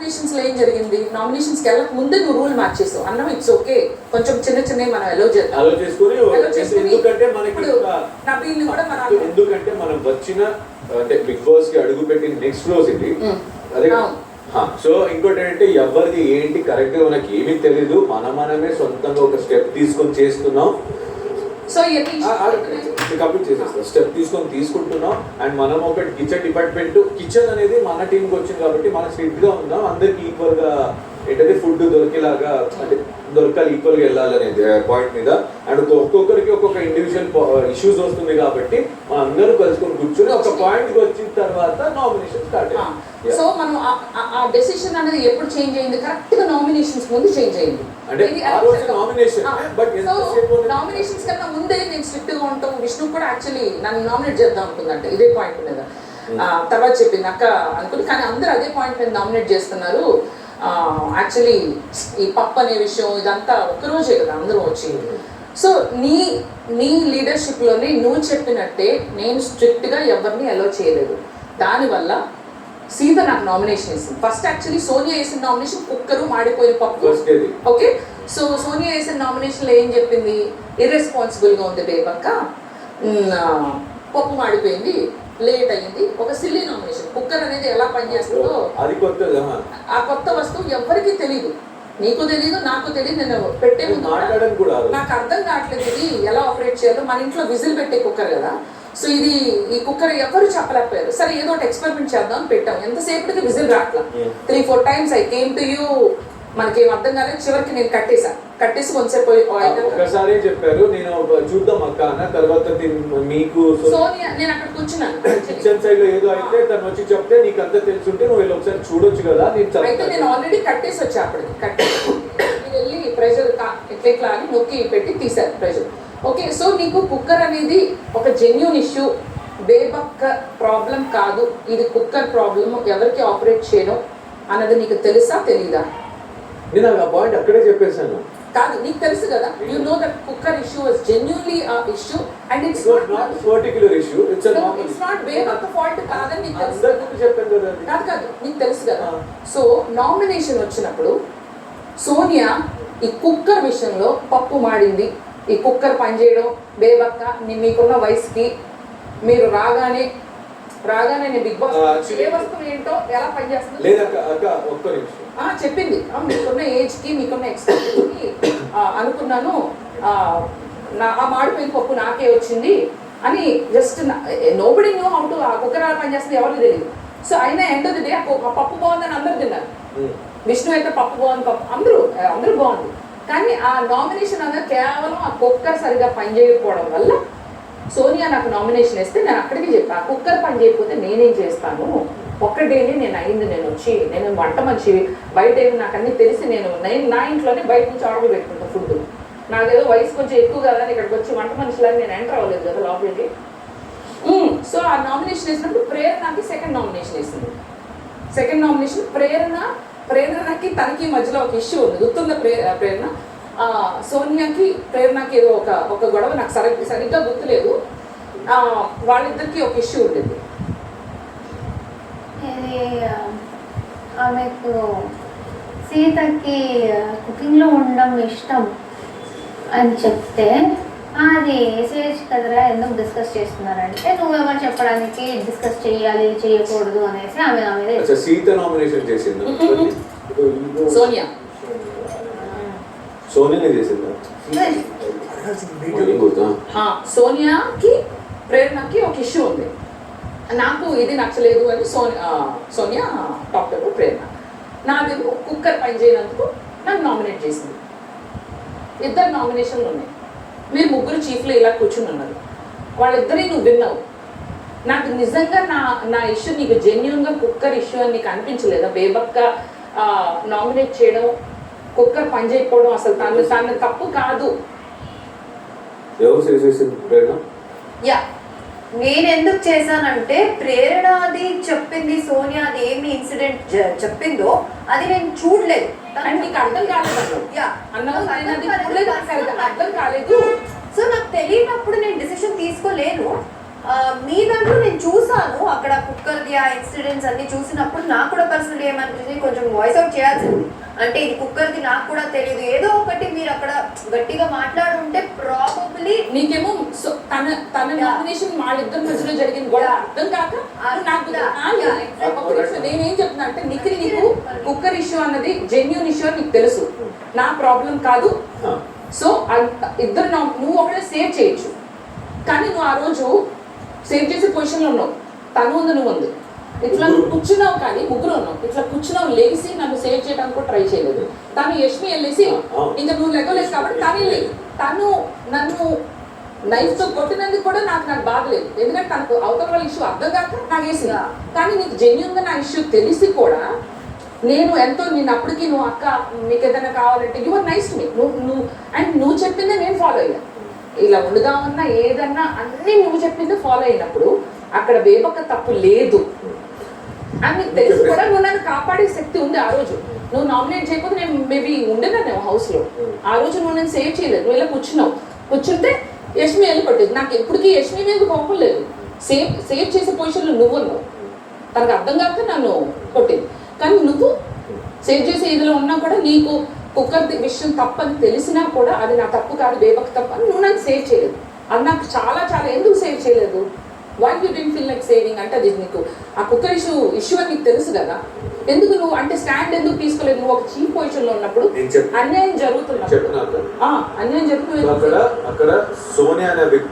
Nominations లో ఏం జరిగింది? నామినేషన్స్ కి వెళ్ళక ముందే నువ్వు రూల్ మార్చేసావు. అన్నం ఇట్స్ ఓకే, కొంచెం చిన్న మనం అలో చేసుకుని ఎందుకంటే మనకి నబీల్ని కూడా మనం ఎందుకంటే మనం వచ్చిన అంటే బిగ్ బాస్ కి అడుగు పెట్టిన నెక్స్ట్ రోజు ఇది అదే. సో ఇంకోటి ఏంటంటే ఎవరిది ఏంటి కరెక్ట్ గా మనకి ఏమీ తెలీదు, మనమే సొంతంగా ఒక స్టెప్ తీసుకొని చేస్తున్నాం. సో కంప్లీట్ చేసేస్తాం, స్టెప్ తీసుకుంటున్నాం. అండ్ మనం ఒక కిచెన్ డిపార్ట్మెంట్, కిచెన్ అనేది మన టీంకి వచ్చింది కాబట్టి మనం స్ట్రిక్ట్ గా ఉందాం, అందరికి ఈక్వల్ గా ఏంటంటే ఫుడ్ దొరికేలాగా అంటే దొరకాలి, ఈక్వల్ గా వెళ్ళాలనేది పాయింట్ మీద. అండ్ ఒక్కొక్కరికి ఒక్కొక్క ఇండివిజువల్ ఇష్యూస్ వస్తుంది కాబట్టి మనం అందరూ కలుసుకొని కూర్చొని ఒక పాయింట్ కి వచ్చిన తర్వాత నామినేషన్ స్టార్ట్ అయ్యింది. సో మనం ఆ డెసిషన్ అనేది ఎప్పుడు చేంజ్ అయింది? కరెక్ట్ గా నామినేషన్స్ ముందు చేంజ్ అయింది. అంటే ఆ రోజు నామినేషన్ బట్ నామినేషన్స్ కన్నా ముందే నేను స్ట్రిక్ట్ గా ఉంటాం. విష్ణు కూడా యాక్చువల్లీ నన్ను నామినేట్ చేద్దాం అనుకుందంట ఇదే పాయింట్ మీద. తర్వాత చెప్పింది అక్క అనుకుంది, కానీ అందరూ అదే పాయింట్ మీద నామినేట్ చేస్తున్నారు. యాక్చువల్లీ ఈ పప్పు అనే విషయం ఇదంతా ఒక్కరోజే కదా అందరూ వచ్చింది. సో నీ లీడర్షిప్లోనే నువ్వు చెప్పినట్టే నేను స్ట్రిక్ట్గా ఎవరిని అలో చేయలేదు. దానివల్ల సీత నాకు నామినేషన్ ఇస్తుంది. ఫస్ట్ యాక్చువల్లీ సోనియా వేసిన నామినేషన్ కుక్కరు మాడిపోయిన పప్పు. ఓకే, సో సోనియా వేసిన నామినేషన్లో ఏం చెప్పింది? ఇర్రెస్పాన్సిబుల్గా ఉంది బేబక్క, పప్పు మాడిపోయింది, లేట్ అయ్యింది. ఒక సిల్లీ నామినేషన్. కుక్కర్ అనేది ఎలా పనిచేస్తుందో అది కొత్త, ఆ కొత్త వస్తువు ఎవరికి తెలియదు, నీకు తెలీదు నాకు తెలియదు. నేను పెట్టే ముందు నాకు అర్థం కావట్లేదు ఇది ఎలా ఆపరేట్ చేయాలో. మన ఇంట్లో విజిల్ పెట్టే కుక్కర్ కదా, సో ఈ కుక్కర్ ఎవరు చెప్పలేకపోయారు. సరే ఏదో ఒకటి ఎక్స్పెరిమెంట్ చేద్దాం పెట్టాం. ఎంతసేపటికి విజిల్ రాట్లా. 3-4 times I came to you, మనకేం అర్థం కాలేదు. చివరికి నేను కట్టేసి కొంచెంసేపు ఒకసారి చెప్పారు నేను చూద్దాం అక్క అన్న. తర్వాత మీకు సోనియా నేను అక్కడ కూర్చున్నాను కిచెన్ సైడ్ లో ఏదో అయితే తను వచ్చి చెప్తే నీకు అంతా తెలుసుంటే నువ్వు వెళ్ళి ఒకసారి చూడొచ్చు కదా. అయితే నేను ఆల్రెడీ కట్టేసి వచ్చా. అప్పటికి కట్టేసి నేను వెళ్ళి ప్రెషర్ ఇట్లా అని నొక్కి పెట్టి తీశారు ప్రెషర్. ఓకే, సో నీకు కుక్కర్ అనేది ఒక జెన్యూన్ ఇష్యూ, బేబక్క ప్రాబ్లం కాదు, ఇది కుక్కర్ ప్రాబ్లమ్, ఎవరికి ఆపరేట్ చేయడం అన్నది నీకు తెలుసా తెలీదా? నేను ఆ పాయింట్ అక్కడే చెప్పేశాను. కాదు, నీకు తెలుసు కదా, you know that cooker issue is genuinely issue and it's not particular issue, it's not బేబక్క ఫాల్ట్ కాదని నీకు తెలుసు. చెప్పాను కదా. కాదు నీకు తెలుసు కదా. సో నామినేషన్ వచ్చినప్పుడు సోనియా ఈ కుక్కర్ విషయంలో పప్పు మాడింది, ఈ కుక్కర్ పనిచేయడం, బేబక్క మీకున్న వయసుకి మీరు రాగానే నేను బిగ్ బాస్ ఏ వస్తువు ఏంటో ఎలా పనిచేస్తుంది చెప్పింది. మీకున్న ఏజ్కి మీకున్న ఎక్స్పీరియన్స్కి అనుకున్నాను, ఆ మాడిపోయిన పప్పు నాకే వచ్చింది అని. Just nobody new how to ఆ కుక్కర్ ఎలా పనిచేస్తుంది ఎవరికి తెలియదు. సో అయినా ఎండ్ ఆఫ్ ది డే ఆ పప్పు బాగుందని అందరూ తిన్నారు. విష్ణు అయితే పప్పు బాగుంది, పప్పు అందరూ బాగుంది. కానీ ఆ నామినేషన్ అనేది కేవలం ఆ కుక్కర్ సరిగా పనిచేయకపోవడం వల్ల సోనియా నాకు నామినేషన్ వేస్తే నేను అక్కడికి చెప్పి ఆ కుక్కర్ పని చేయకపోతే నేనేం చేస్తాను, ఒక్కడేనే నేను అయింది, నేను వంట మనిషి, బయట ఏమి నాకు అన్నీ తెలిసి నేను నా ఇంట్లోనే బయట నుంచి ఆర్డర్ పెట్టుకుంటాను ఫుడ్. నాకేదో వయసు కొంచెం ఎక్కువ కదా అని ఇక్కడికి వచ్చి వంట మనిషిలాగా నేను ఎంటర్ అవ్వలేదు కదా లోపలికి. సో ఆ నామినేషన్ వేసినప్పుడు ప్రేరణకి సెకండ్ నామినేషన్ వేసింది. సెకండ్ నామినేషన్ ప్రేరణకి తనకి మధ్యలో ఒక ఇష్యూ ఉంది, గుర్తుందా? ప్రేరణ సోనియాకి ప్రేరణకి ఏదో ఒక గొడవ, నాకు సరిగ్గా గుర్తులేదు. వాళ్ళిద్దరికి ఒక ఇష్యూ ఉండేది. ఆమెకు సీతకి కుకింగ్లో ఉండడం ఇష్టం అని చెప్తే అది వేసేయచ్చు కదరా, ఎందుకు డిస్కస్ చేస్తున్నారంటే నువ్వెవరు చెప్పడానికి డిస్కస్ చేయాలి చేయకూడదు అనేసి ఆమె నా మీద సీత నామినేషన్ చేసింది. సోనియాకి ప్రేరణకి ఒక ఇష్యూ ఉంది, నాకు ఇది నచ్చలేదు అని సోనియా డాక్టర్ ప్రేరణ నాదేమో కుక్కర్ పని చేయనందుకు నాకు నామినేట్ చేసింది. ఇద్దరు నామినేషన్లు ఉన్నాయి. మీరు ముగ్గురు చీఫ్లో ఇలా కూర్చుని ఉన్నారు, వాళ్ళిద్దరి నువ్వు విన్నావు. నాకు నిజంగా నా ఇష్యూ నీకు జెన్యూన్గా కుక్కర్ ఇష్యూ అని నీకు అనిపించలేదా? బేబక్క నామినేట్ చేయడం, కుక్కర్ పని చేయకపోవడం అసలు తన తప్పు కాదు. యా, నేను ఎందుకు చేశానంటే ప్రేరణ అది చెప్పింది, సోనియా అది ఏమి ఇన్సిడెంట్ చెప్పిందో అది నేను చూడలేదు. నీకు అర్థం కాలేదు. యా అర్థం కాలేదు. సో నాకు తెలియనప్పుడు నేను డిసిషన్ తీసుకోలేను. మీ దాంట్లో నేను చూసాను అక్కడ కుక్కర్ది ఆ ఇన్సిడెంట్స్ అన్ని చూసినప్పుడు నాకు కూడా పర్సనల్ ఏమనిపించింది, కొంచెం వాయిస్ అవుట్ చేయాల్సింది. అంటే ఇది కుక్కర్ది నాకు కూడా తెలియదు, ఏదో ఒకటి మీరు అక్కడ గట్టిగా మాట్లాడుంటే ప్రాబబ్లీ నీకేమో తన నామినేషన్ వాళ్ళిద్దరి మధ్యలో జరిగిన గొడవ అర్థం కాక నాకు నేనేం చెప్తున్నా అంటే నీకు కుక్కర్ ఇష్యూ అన్నది జెన్యూన్ ఇష్యూ అని నీకు తెలుసు, నా ప్రాబ్లం కాదు. సో ఇద్దరు నువ్వు ఒకటే సేవ్ చేయొచ్చు, కానీ నువ్వు ఆ రోజు సేవ్ చేసే పొజిషన్లో ఉన్నావు, తను ఉంది నువ్వు ఉంది, ఇట్లా కూర్చున్నావు, కానీ ముగ్గురు ఉన్నావు, ఇట్లా కూర్చున్నావు, లేచి నన్ను సేవ్ చేయడానికి కూడా ట్రై చేయలేదు. తను యష్మి వెళ్ళేసి ఇంకా నువ్వు లెక్కలేదు కాబట్టి తను నన్ను నైఫ్ తో కొట్టినందుకు కూడా నాకు బాగలేదు, ఎందుకంటే తనకు అవతల వాళ్ళ ఇష్యూ అర్థం కాక నాకు వేసింది. కానీ నీకు జెన్యున్ గా నా ఇష్యూ తెలిసి కూడా నేను ఎంతో నేను అప్పటికి నువ్వు అక్క మీకు ఏదైనా కావాలంటే యువర్ నైస్ టు మీ, నువ్వు చెప్పిందే నేను ఫాలో అయ్యా, ఇలా వండుదామన్నా ఏదన్నా అన్ని నువ్వు చెప్పిందే ఫాలో అయినప్పుడు అక్కడ వేపక్క తప్పు లేదు అని నీకు తెలిసి కూడా నువ్వు నన్ను కాపాడే శక్తి ఉంది. ఆ రోజు నువ్వు నామినేట్ చేయకపోతే నేను మేబీ ఉండేదాన్ని హౌస్ లో. ఆ రోజు నువ్వు నేను సేవ్ చేయలేదు, నువ్వు ఇలా కూర్చుంటే యష్మి వెళ్ళి కొట్టేది. నాకు ఎప్పటికీ యష్మి మీద కోపం లేదు, సేవ్ చేసే పొజిషన్లో నువ్వు ఉన్నావు, తనకు అర్థం కాక నన్ను కొట్టేది. కానీ నువ్వు సేవ్ చేసే ఇదిలో ఉన్నా కూడా నీకు కుక్కర్ విషయం తప్పని తెలిసినా కూడా అది నా తప్పు కాదు, వేపక తప్పు అని నువ్వు నాకు సేవ్ చేయలేదు. అది నాకు చాలా ఎందుకు సేవ్ చేయలేదు, why you don't feel like saving అంటే అది నీకు ఆ కుక్కర్ ఇష్యూ అని నీకు తెలుసు కదా, ఎందుకు నువ్వు అంటే స్టాండ్ ఎందుకు తీసుకోలేదు? నువ్వు ఒక చీప్ పొజిషన్ లో ఉన్నప్పుడు అన్యాయం జరుగుతున్నప్పుడు అక్కడ సోనియా అనే వ్యక్తి